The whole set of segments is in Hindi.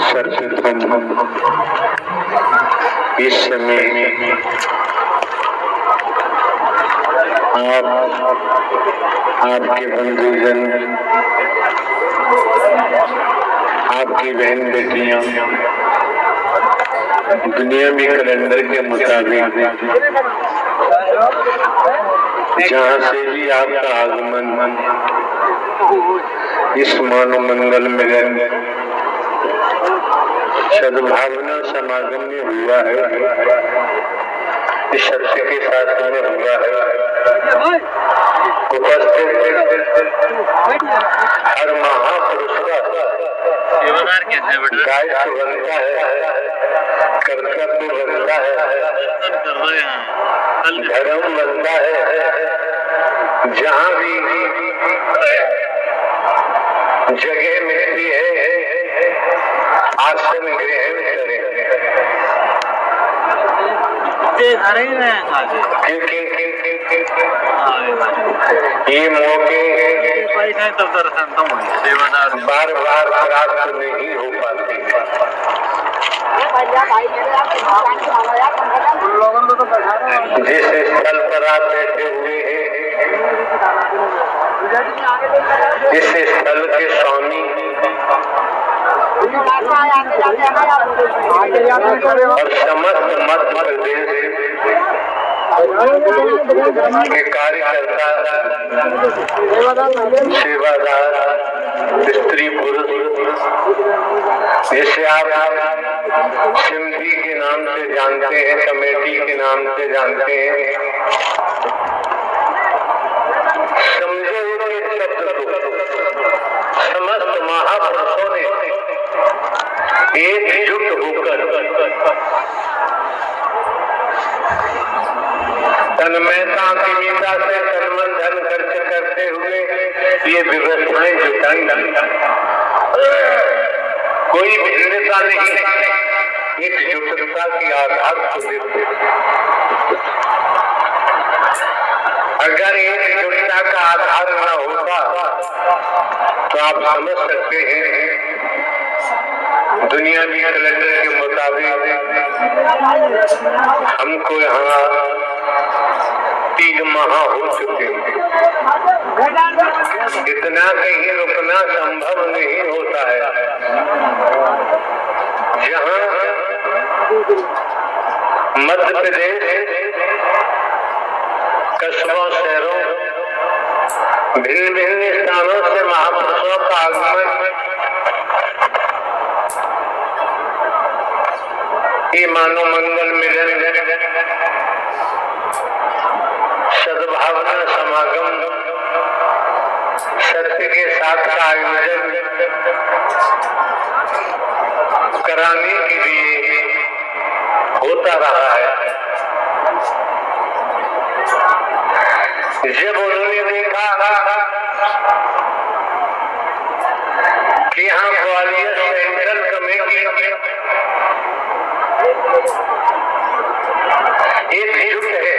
सर्वप्रथम इस समय आपके बंधुजन, आपकी बहन बेटियां दुनियावी कैलेंडर के मुताबिक जहाँ से भी आपका आगमन इस मानव मंगल मिलन सद्भावना समागम में हुआ है, इस सत्य के साथ में हुआ है। उपस्थित हर महापुरुष का दायित्व बनता है, कर्तव्य बनता है, धर्म बनता है। जहाँ भी जगह मिलती है आसन ग्रहण करें, क्योंकि ये मौके बार बार प्राप्त नहीं हो पाते। जिस स्थल पर आप बैठे हुए हैं, इस स्थल के स्वामी और समस्त मध्य प्रदेश के कार्यकर्ता, सेवादार, स्त्री पुरुष, जिसे आप सिंधी के नाम से जानते हैं, कमेटी के नाम से जानते हैं, समझो उनके शब्द को समस्त महापुरुषों ने एकजुट होकर तन्मयता की मीता से तन धन खर्च करते हुए ये व्यवस्थाएं जुटाई। कोई भिन्नता नहीं, एकजुटता की आधार को देखो। अगर एकजुटता का आधार न होता तो आप समझ सकते हैं दुनियावी कैलेंडर के मुताबिक हमको यहाँ 3 माह हो चुके हैं। इतना कहीं रुकना संभव नहीं होता है। जहाँ मध्य प्रदेश कस्बों शहरों भिन्न भिन्न स्थानों से महापुरुषों का आगमन ये मानव मंगल मिलन सद्भावना समागम सत्य के साथ का आयोजन कराने के लिए होता रहा है। जब उन्होंने देखा कि यहाँ ग्वालियर सेंट्रल कमेटी एकजुट है,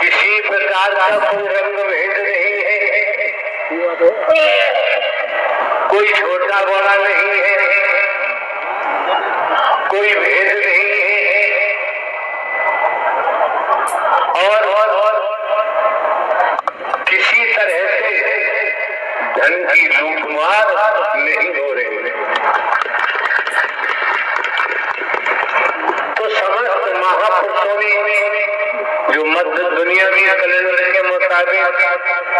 किसी प्रकार का कोई रंग भेद नहीं है, कोई छोटा बड़ा नहीं है, कोई भेद नहीं है, और किसी तरह से धन की लूटमार नहीं हो रही है। तो समस्त महापुरुषों ने जो मध्य दुनियावी कैलेंडर के मुताबिक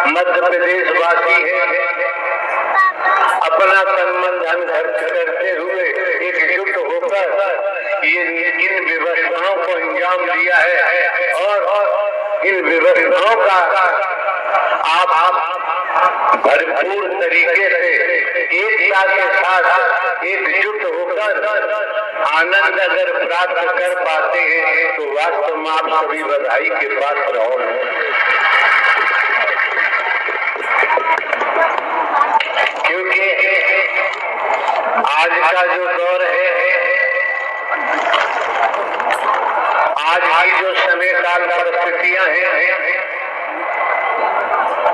मध्य प्रदेश वासी है, अपना तन मन धन खर्च करते हुए एकजुट होकर ये इन व्यवस्थाओं को अंजाम दिया है। और इन व्यवस्थाओं का आप भरपूर तरीके से एकता के साथ एकजुट होकर आनंद अगर प्राप्त कर पाते हैं तो वास्तव में आप सभी बधाई के पात्र हो। क्योंकि आज का जो दौर है, आज की जो समय काल परिस्थितियां हैं,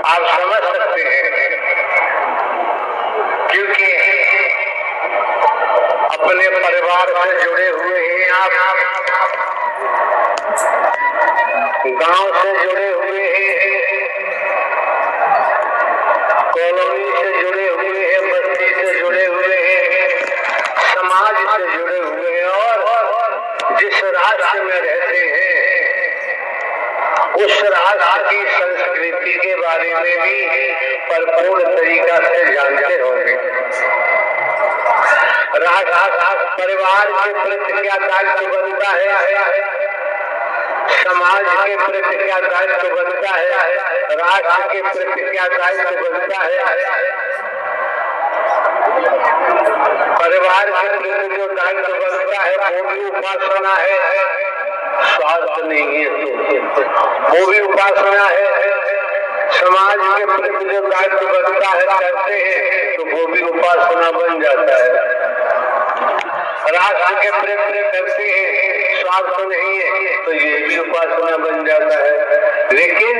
आप समझ सकते हैं। क्योंकि के अपने परिवार से जुड़े हुए हैं आप, गांव से जुड़े हुए हैं, कॉलोनी से जुड़े हुए हैं, बस्ती से जुड़े हुए हैं, समाज से जुड़े हुए हैं और जिस राष्ट्र में रहते हैं उस राष्ट्र की संस्कृति के बारे में भी भरपूर तरीका से जानते होंगे। परिवार के प्रति क्या दायित्व बनता है, समाज के प्रति क्या दायित्व बनता है, राष्ट्र के प्रति क्या दायित्व बनता है। परिवार के प्रति जो दायित्व बनता है वो भी उपासना है, स्वार्थ नहीं है वो भी उपासना है। समाज के प्रति जो दायित्व बनता है करते हैं तो वो भी उपासना बन जाता है। राष्ट्र के प्रति करते हैं, स्वार्थ नहीं है तो ये भी उपासना बन जाता है। लेकिन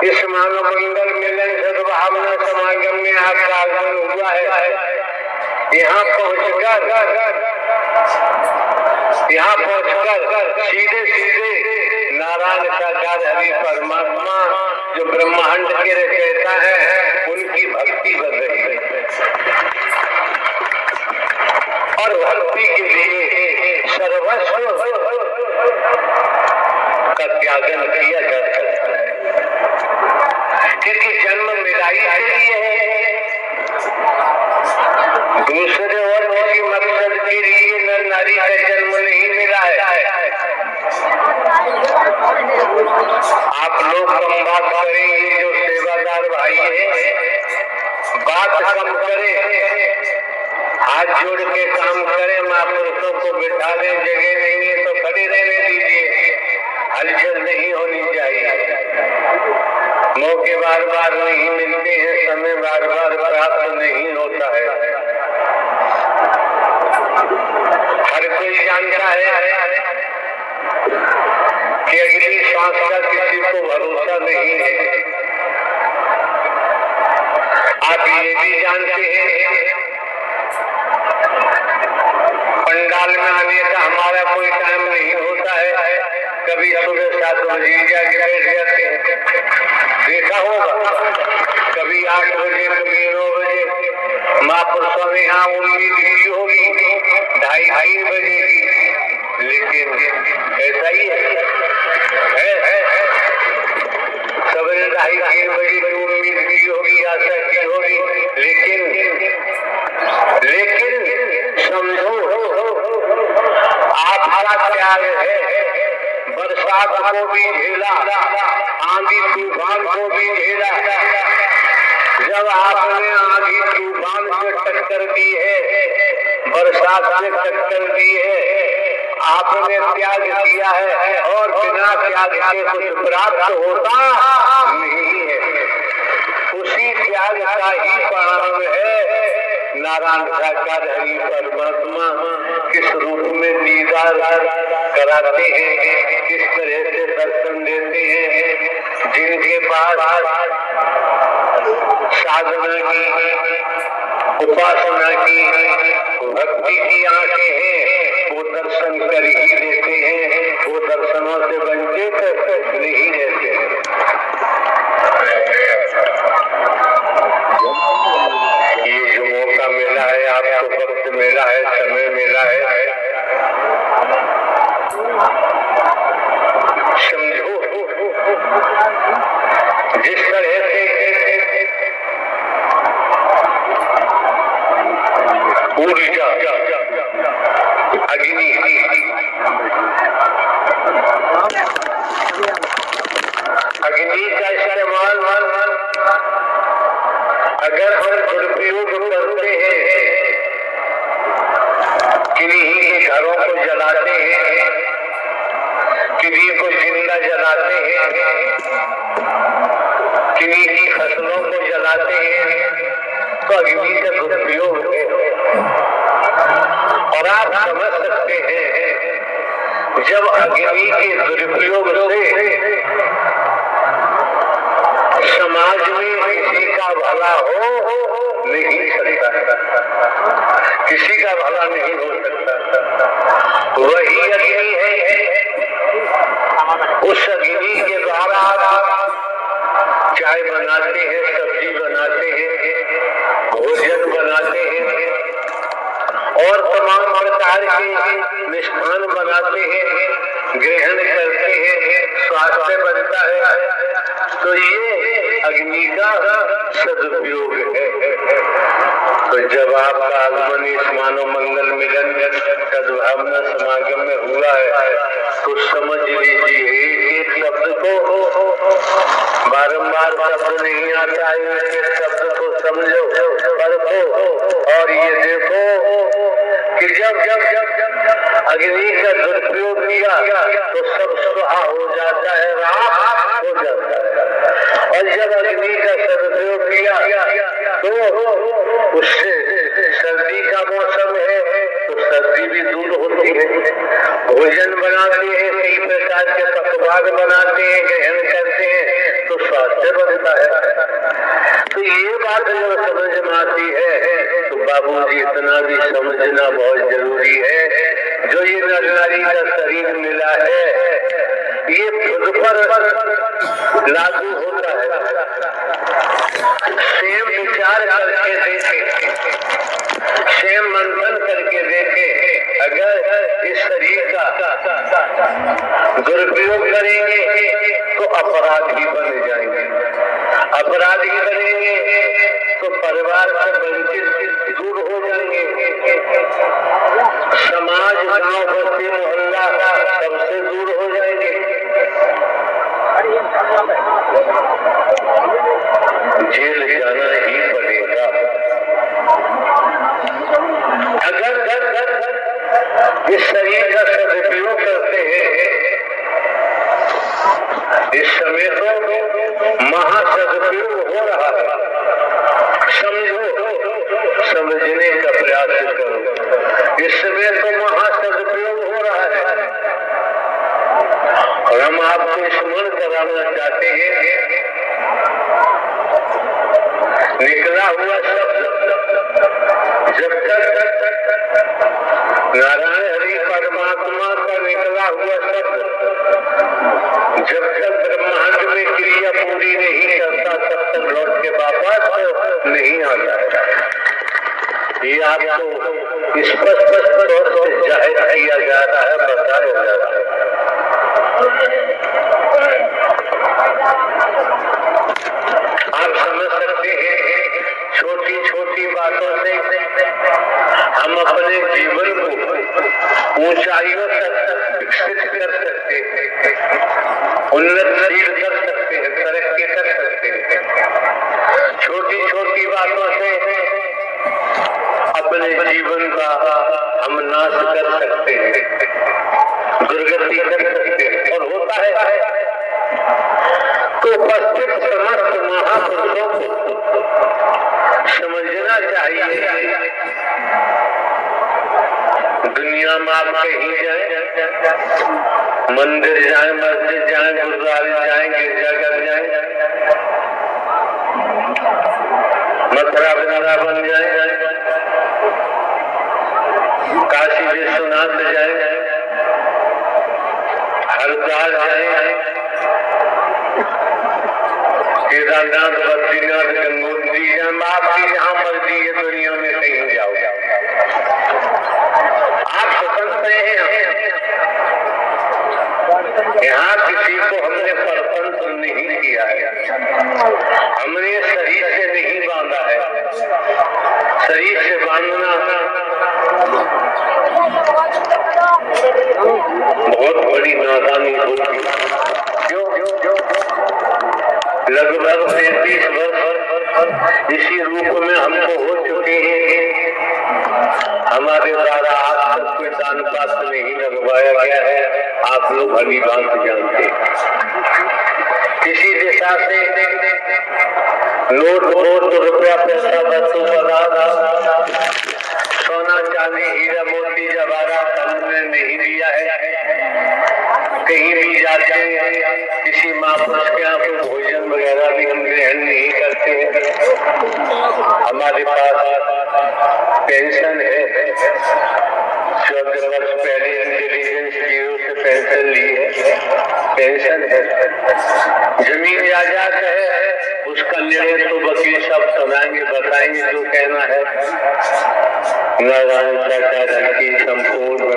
इस मानव मंगल मिलन सद्भावना समागम में आपका आगमन हुआ है। यहाँ पहुंचकर सीधे सीधे नारायण साकार हरि परमात्मा जो ब्रह्मांड के रचयिता है उनकी भक्ति कर रही है और भक्ति के लिए सर्वस्व का त्यागन किया जा सकता है, क्योंकि जन्म मिलाई के लिए है, दूसरे और किसी मकसद के लिए नर नारी का जन्म नहीं मिला है। आप लोग कम बात करेंगे, जो सेवादार भाई है बात कम करें, हाथ जोड़ के काम करें, महापुरुषों को बिठा दें, जगह नहीं है तो खड़े रहने दीजिए, हलचल नहीं होनी चाहिए। मौके बार बार नहीं मिलते हैं, समय बार बार प्राप्त नहीं होता है। हर कोई जानता है कि अगली सांस का किसी को भरोसा नहीं है। आप ये भी जानते हैं पंडाल में आने का हमारा कोई टाइम नहीं होता है। कभी सुबह 7 बजे जाके बैठ जाते हैं, देखा होगा, कभी 8 बजे, कभी 9 बजे। महापुरुषों ने यहाँ उम्मीद की होगी 2:30-3 बजे की, लेकिन ऐसा ही है। सवेरे 2:30-3 बजे की उम्मीद की होगी, आशा की होगी, लेकिन समझो आपका त्याग है। बरसात को भी झेला, आंधी तूफान को भी झेला। जब आपने आंधी तूफान से टक्कर दी है, बरसात से टक्कर दी है, आपने त्याग किया है और बिना त्याग के कुछ प्राप्त होता नहीं है। उसी त्याग का ही परिणाम है नारायण साकार हरि परमात्मा किस रूप में दीदार कराते हैं, किस तरह से दर्शन देते हैं। जिनके पास साधना की, उपासना की, भक्ति की आंखें हैं, वो दर्शन कर ही देते हैं, वो दर्शनों से वंचित नहीं रहते हैं। ये जो मौका मिला है, आपको वक्त मिला है, समय मिला है, समझो जिस तरह से ऊर्जा, अग्नि, अग्नि का इस्तेमाल अगर हम दुरुपयोग करते हैं, किन्हीं के घरों को जलाते हैं, किन्हीं को जिंदा जलाते हैं, किन्हीं की फसलों को जलाते हैं, तो अग्नि का दुरुपयोग है। और आप समझ सकते हैं जब अग्नि के दुरुपयोग से समाज में किसी का भला हो, नहीं सकता, किसी का भला नहीं हो सकता। वही अग्नि है, उस अग्नि के द्वारा चाय बनाते हैं, सब्जी बनाते हैं, भोजन बनाते हैं और तमाम प्रकार के मिष्ठान बनाते हैं, ग्रहण करते हैं, स्वास्थ्य बनता है। तो ये अग्नि का सदुपयोग है। तो जब आपका आगमन इस मानव मंगल मिलन सद्भावना समागम में हुआ है तो समझ लीजिए एक शब्द को बारंबार शब्द नहीं आता है, एक शब्द को समझो, परखो और ये देखो कि जब जब अग्नि का दुरुपयोग किया तो सब स्वाहा हो जाता है, राख हो जाता है। और जब अग्नि का सदुपयोग किया तो उससे सर्दी का मौसम है तो सर्दी भी दूर होती है। भोजन बनाते हैं, कई प्रकार के पकवान बनाते हैं, ग्रहण करते हैं तो स्वास्थ्य बनता है। तो ये बात जब समझ में आती है तो बाबूजी इतना भी समझना बहुत जरूरी है। जो ये नरनारी का शरीर मिला है ये खुद पर लागू होता है। स्वयं विचार करके देखे, स्वयं मंथन करके देखे, अगर इस शरीर का दुरुपयोग करेंगे तो अपराधी बन जाएंगे, अपराधी बनेंगे तो परिवार से वंचित दूर हो जाएंगे, समाज गांव बस्ती मोहल्ला सबसे दूर हो जाएंगे। जेल जाना ही पड़ेगा। अगर इस शरीर का सदुपयोग करते हैं, इस समय तो महासदुपयोग हो रहा है, समझो, समझने का प्रयास करो। इस समय तो महासदुपयोग हो रहा है और हम आपको स्मरण कराना चाहते हैं। निकला हुआ शब्द जब तक नारायण हरि परमात्मा का निकला हुआ शब्द जब तक ब्रह्मांड में क्रिया पूरी नहीं करता तब तक लौट के वापस नहीं आ जाता। ये आपको स्पष्ट तौर से जाहिर किया जा रहा है, बताया जा रहा है। आप समझ सकते हैं छोटी छोटी बातों से हम अपने जीवन को ऊंचाइयों तक विकसित कर सकते हैं, उन्नतशील कर सकते हैं, तरक्की कर सकते हैं। छोटी छोटी बातों से अपने जीवन का हम नाश कर सकते हैं, दुर्गति कर सकते हैं। और होता है तो उपस्थित समस्त महापुरुषों को समझना चाहिए। दुनिया में आप कहीं जाए, मंदिर जाए, मस्जिद जाए, गुरुद्वारे जाए, गिरजाघर जाए, मथुरा वृंदावन जाए, काशी विश्वनाथ जाए, हरिद्वार जाए, केदारनाथ, बद्रीनाथ, गंगोत्री जाए, आपकी जहाँ मर्जी है दुनिया में कहीं जाओ, आप स्वतंत्र हैं। यहाँ किसी को हमने परतंत्र नहीं किया है, हमने शरीर से नहीं बांधा है। शरीर से बांधना बहुत बड़ी नादानी होती है। लगभग 35 वर्ष इसी रूप में हमको हो चुके हैं। हमारे द्वारा आज तक कोई दान पात्र नहीं लगवाया गया है, आप लोग भली भांति जानते हैं। किसी दिशा से नोट वोट रुपया पैसा वस्तु पदार्थ सोना चांदी हीरा मोती जवाहरात हमने नहीं दिया है। कहीं भी जाते हैं किसी महापुरुष के यहाँ भोजन वगैरह भी हम ग्रहण नहीं करते हैं। हमारे पास पेंशन है, 14 वर्ष पहले इंटेलिजेंस जीरो से पेंशन ली है, पेंशन है। जमीन जायदाद है, उसका निर्णय तो वकील सब सुनाएंगे, बताएंगे जो कहना है। नारायण चाचा की संपूर्ण